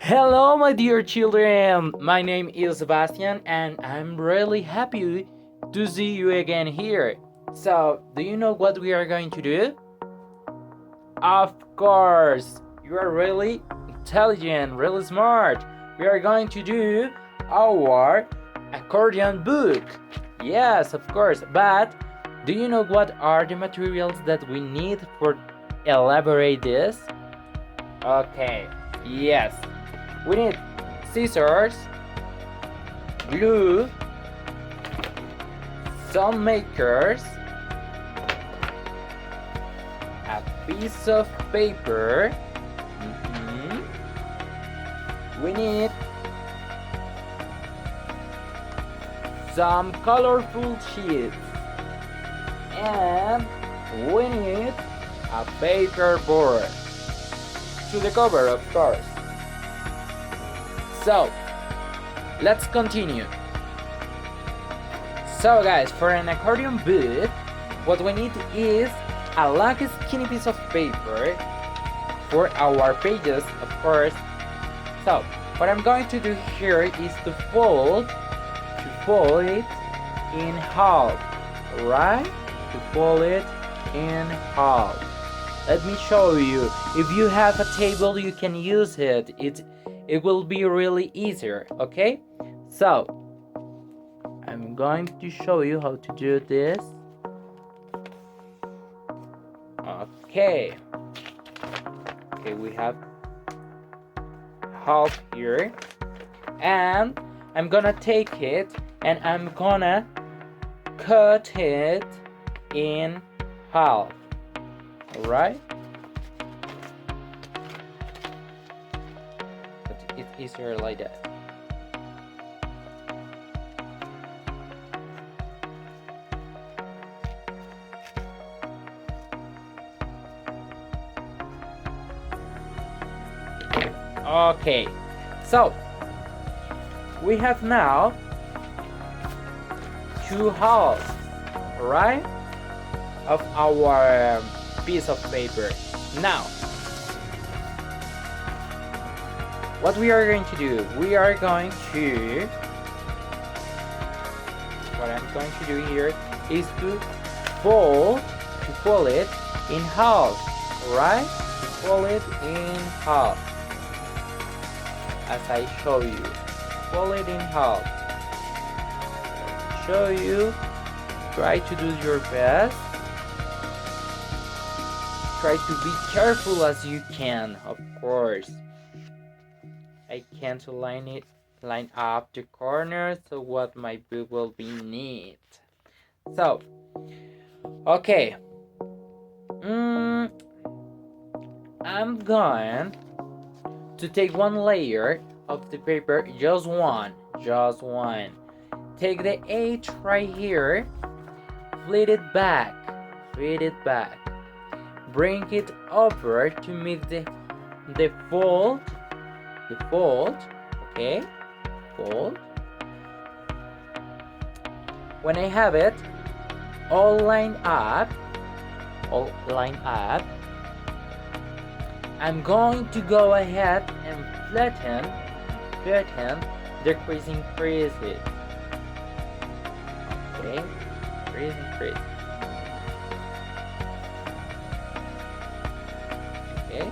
Hello, my dear children. My name is Sebastian, and I'm really happy to see you again here. So, do you know what we are going to do? Of course, you are really intelligent, really smart. We are going to do our accordion book. Yes, of course. But do you know what are the materials that we need for elaborate this? Okay. Yes. We need scissors, glue, some makers, a piece of paper. We need some colorful sheets, and we need a paper board to the cover, of course. So, let's continue. So guys, for an accordion book, what we need is a long skinny piece of paper for our pages, of course. So, what I'm going to do here is to fold it in half, right? To fold it in half. Let me show you. If you have a table, you can use it. It will be really easier, okay? So, I'm going to show you how to do this. Okay, we have half here, and I'm gonna take it and I'm gonna cut it in half, alright? But it's easier like that. Okay, so we have now two halves, right, of our piece of paper. Now, what we are going to do, what I'm going to do here is to fold it in half, right? Fold it in half. As I show you, fold it in half. Show you. Try to do your best. Try to be careful as you can, of course. I can't line up the corners so what my book will be neat. So, okay. I'm going to take one layer of the paper, just one. Take the edge right here, flip it back, bring it over to meet the fold, okay, fold. When I have it all lined up, I'm going to go ahead and flatten the creasing creases. Okay, crease. Okay,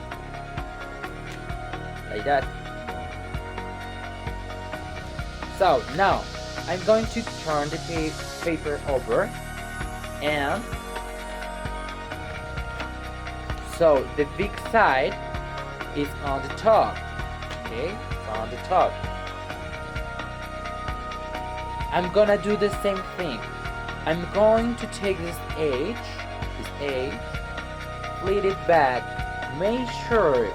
like that. So now I'm going to turn the paper over, and so the big side is on the top. Okay, it's on the top. I'm gonna do the same thing. I'm going to take this edge, flip it back. Make sure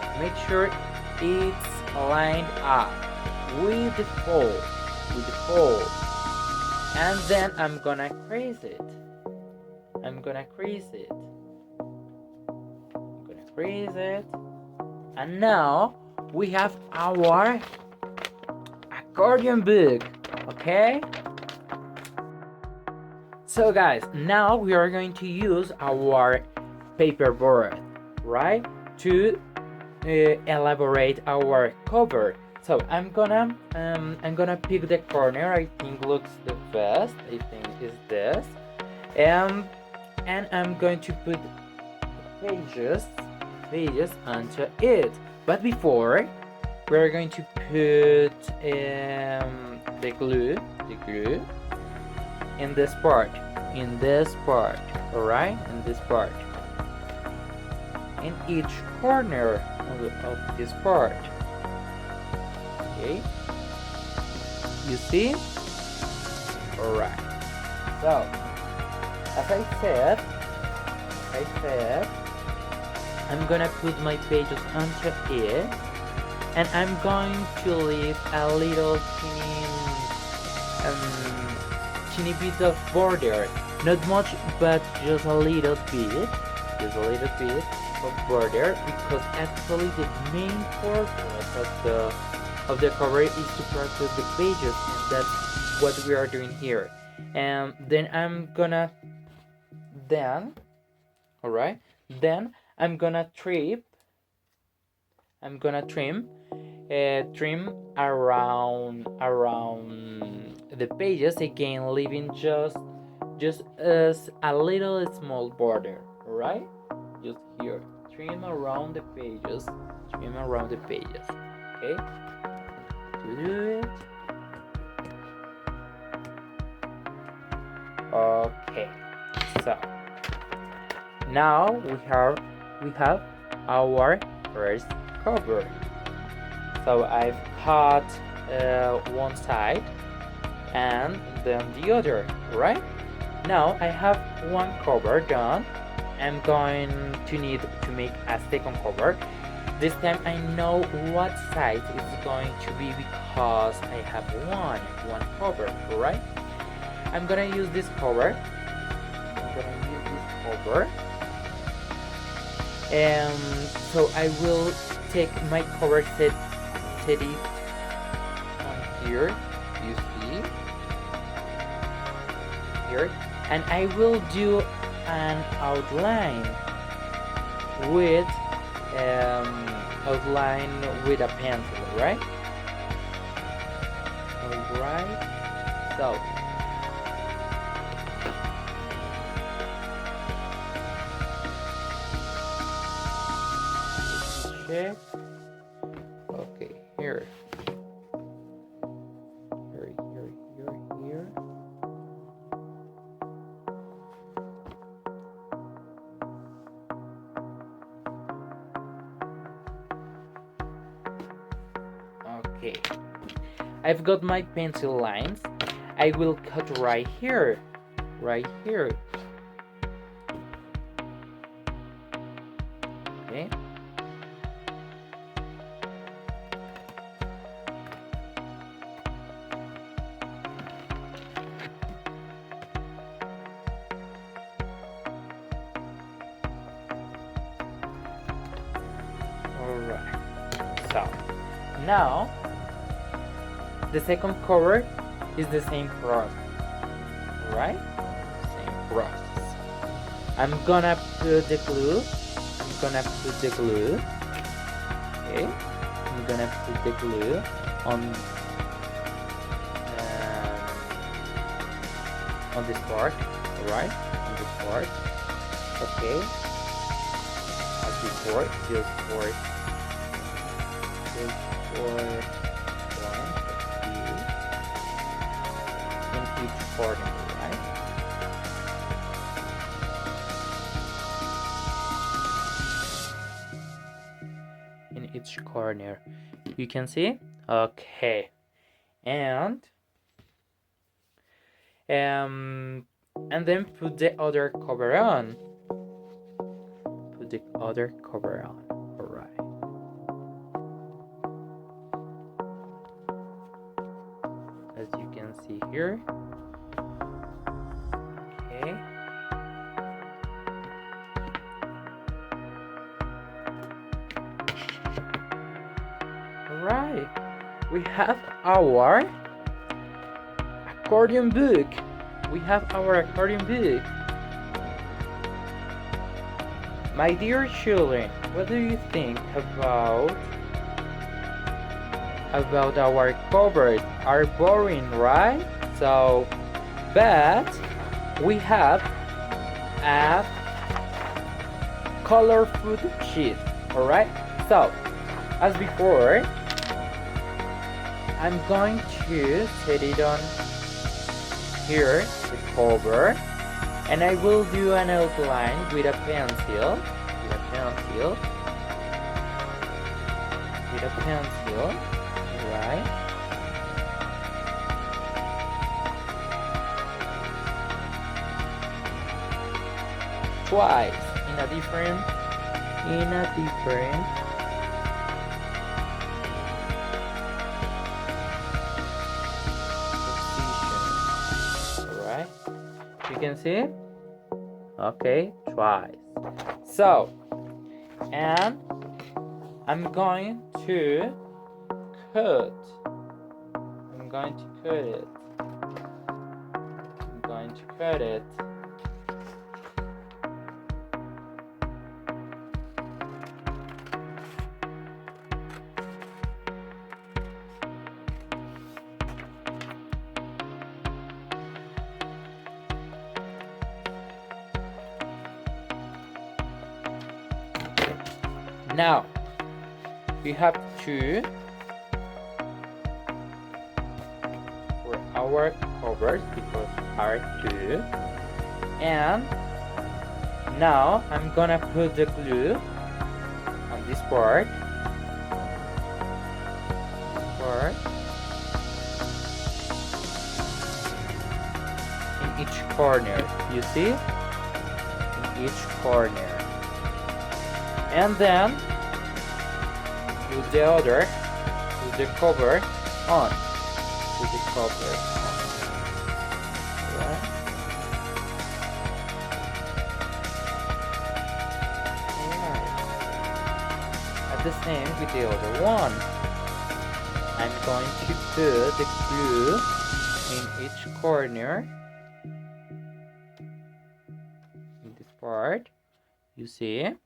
it's lined up with the fold. And then I'm gonna crease it. And now we have our accordion book, okay? So guys, now we are going to use our paperboard, right, to elaborate our cover. So I'm gonna pick the corner I think looks the best. I think is this. And I'm going to put pages onto it. But before, we're going to put the glue in this part, all right, in this part, in each corner of this part. Okay, you see? All right. So, as I said, I'm gonna put my pages onto it, and I'm going to leave a little teeny bit of border. Not much, but just a little bit of border, because actually the main purpose of the cover is to protect the pages, and that's what we are doing here. And then I'm gonna trim around the pages again, leaving just as a little small border, all right? Just here, trim around the pages, okay? To do it. Okay, so now we have our first cover. So I've cut one side and then the other, right? Now I have one cover done. I'm going to need to make a second cover. This time I know what size it's going to be because I have one cover, right? I'm gonna use this cover. And so I will take my cover set it on here, you see here, and I will do an outline with a pencil, right? Alright, so check. Okay, here. Okay, I've got my pencil lines. I will cut right here. Okay. Alright, so now the second cover is the same process, right? Same process. I'm gonna put the glue. Okay, I'm gonna put the glue on this part, right? On this part. Okay. As before, just for in each corner, right? In each corner, you can see. Okay, and then put the other cover on. Alright. As you can see here. Okay. Alright. We have our accordion book. My dear children, what do you think about about our covers are boring, right? So, but we have a colorful sheet, alright? So, as before, I'm going to set it on here, the cover, and I will do an outline with a pencil, right? Twice in a different position. Alright? You can see? Okay, twice. So, and I'm going to cut it. Now we have to for our covers because are two, and now I'm gonna put the glue on this part. In each corner, you see? In each corner. And then put the cover on. Right? At the same with the other one. I'm going to put the glue in each corner. In this part, you see?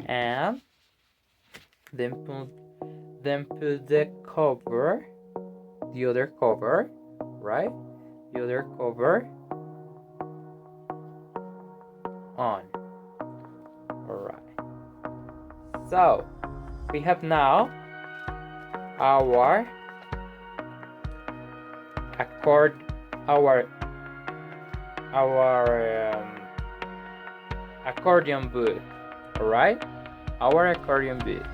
And then put the cover, the other cover, right? The other cover on. Alright. So we have now our accordion boot. Alright? Our accordion boot.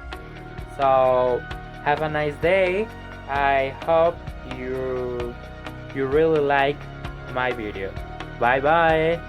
So have a nice day. I hope you really like my video. Bye bye.